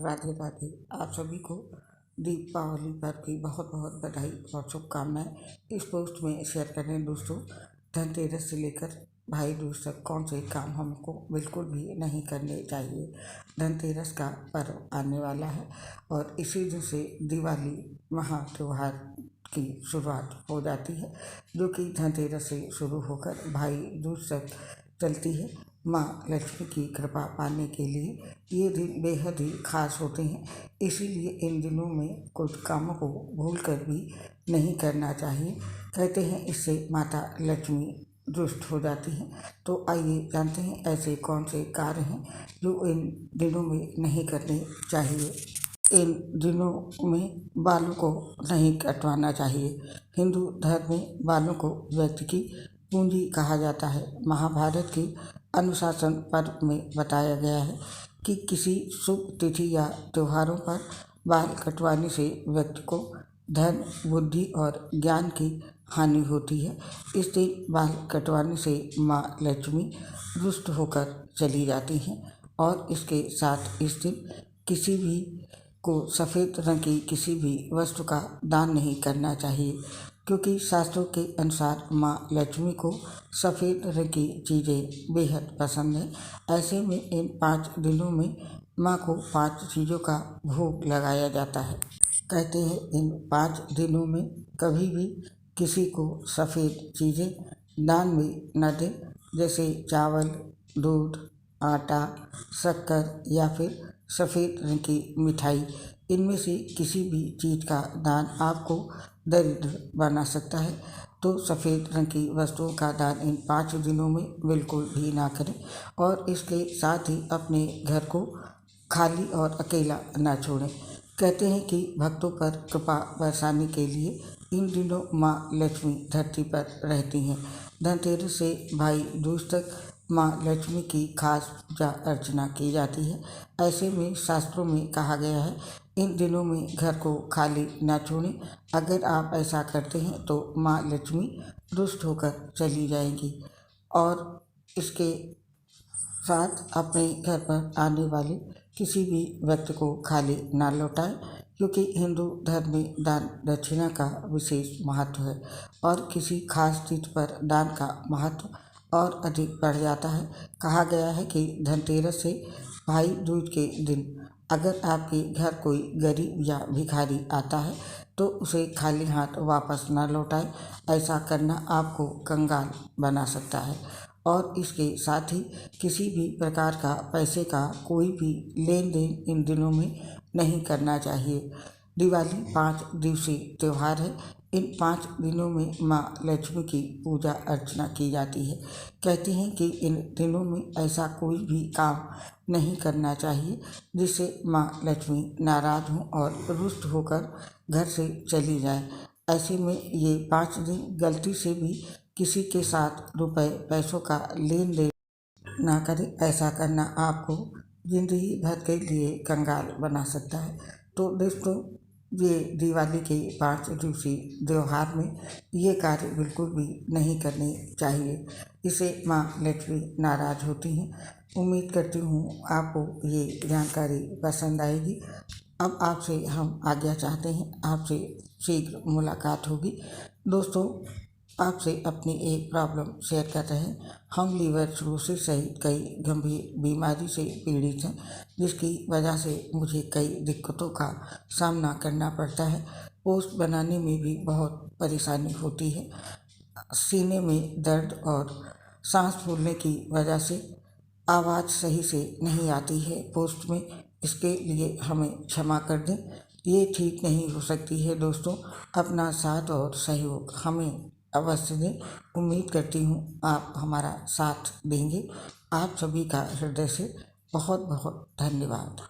राधे राधे। आप सभी को दीपावली पर्व की बहुत बहुत बधाई और शुभकामनाएं। इस पोस्ट में शेयर करें दोस्तों, धनतेरस से लेकर भाई दूज तक कौन से काम हमको बिल्कुल भी नहीं करने चाहिए। धनतेरस का पर्व आने वाला है और इसी दिन से दिवाली महा त्योहार की शुरुआत हो जाती है, जो कि धनतेरस से शुरू होकर भाई दूज तक चलती है। माँ लक्ष्मी की कृपा पाने के लिए ये दिन बेहद ही खास होते हैं, इसीलिए इन दिनों में कुछ कामों को भूल कर भी नहीं करना चाहिए। कहते हैं इससे माता लक्ष्मी रुष्ट हो जाती हैं। तो आइए जानते हैं ऐसे कौन से कार्य हैं जो इन दिनों में नहीं करने चाहिए। इन दिनों में बालों को नहीं कटवाना चाहिए। हिंदू धर्म में बालों को व्यक्ति की पूंजी कहा जाता है। महाभारत की अनुशासन पर्व में बताया गया है कि किसी शुभ तिथि या त्योहारों पर बाल कटवाने से व्यक्ति को धन, बुद्धि और ज्ञान की हानि होती है। इस दिन बाल कटवाने से माँ लक्ष्मी रुष्ट होकर चली जाती हैं और इसके साथ इस दिन किसी भी को सफ़ेद रंग की किसी भी वस्तु का दान नहीं करना चाहिए, क्योंकि शास्त्रों के अनुसार माँ लक्ष्मी को सफ़ेद रंग की चीज़ें बेहद पसंद हैं। ऐसे में इन 5 दिनों में माँ को 5 चीज़ों का भोग लगाया जाता है। कहते हैं इन 5 दिनों में कभी भी किसी को सफ़ेद चीज़ें दान में न दें, जैसे चावल, दूध, आटा, शक्कर या फिर सफ़ेद रंग की मिठाई। इनमें से किसी भी चीज़ का दान आपको दरिद्र बना सकता है, तो सफ़ेद रंग की वस्तुओं का दान इन 5 दिनों में बिल्कुल भी ना करें। और इसके साथ ही अपने घर को खाली और अकेला ना छोड़ें। कहते हैं कि भक्तों पर कृपा बरसाने के लिए इन दिनों माँ लक्ष्मी धरती पर रहती हैं। धनतेरस से भाई दूज तक माँ लक्ष्मी की खास पूजा अर्चना की जाती है। ऐसे में शास्त्रों में कहा गया है इन दिनों में घर को खाली न छोड़ें। अगर आप ऐसा करते हैं तो माँ लक्ष्मी रुष्ट होकर चली जाएंगी और इसके साथ अपने घर पर आने वाले किसी भी व्यक्ति को खाली ना लौटाएं, क्योंकि हिंदू धर्म में दान दक्षिणा का विशेष महत्व है और किसी खास तिथि पर दान का महत्व और अधिक बढ़ जाता है। कहा गया है कि धनतेरस से भाई दूज के दिन अगर आपके घर कोई गरीब या भिखारी आता है तो उसे खाली हाथ वापस ना लौटाएं। ऐसा करना आपको कंगाल बना सकता है और इसके साथ ही किसी भी प्रकार का पैसे का कोई भी लेन देन इन दिनों में नहीं करना चाहिए। दिवाली 5 दिवसीय त्यौहार है। इन 5 दिनों में माँ लक्ष्मी की पूजा अर्चना की जाती है। कहते हैं कि इन दिनों में ऐसा कोई भी काम नहीं करना चाहिए जिससे माँ लक्ष्मी नाराज़ हों और रुष्ट होकर घर से चली जाए। ऐसे में ये 5 दिन गलती से भी किसी के साथ रुपए पैसों का लेन देन ना करें। ऐसा करना आपको जिंदगी भर के लिए कंगाल बना सकता है। तो दोस्तों, ये दिवाली के 5 दिवसीय त्यौहार में ये कार्य बिल्कुल भी नहीं करने चाहिए। इसे माँ लक्ष्मी नाराज़ होती हैं। उम्मीद करती हूँ आपको ये जानकारी पसंद आएगी। अब आपसे हम आज्ञा चाहते हैं, आपसे शीघ्र मुलाकात होगी। दोस्तों, आपसे अपनी एक प्रॉब्लम शेयर कर रहे हैं। हम लीवर सिरोसिस सहित कई गंभीर बीमारी से पीड़ित हैं, जिसकी वजह से मुझे कई दिक्कतों का सामना करना पड़ता है। पोस्ट बनाने में भी बहुत परेशानी होती है। सीने में दर्द और सांस फूलने की वजह से आवाज़ सही से नहीं आती है पोस्ट में। इसके लिए हमें क्षमा कर दें। ये ठीक नहीं हो सकती है दोस्तों। अपना साथ और सहयोग हमें अवश्य दें। उम्मीद करती हूँ आप हमारा साथ देंगे। आप सभी का हृदय से बहुत बहुत धन्यवाद।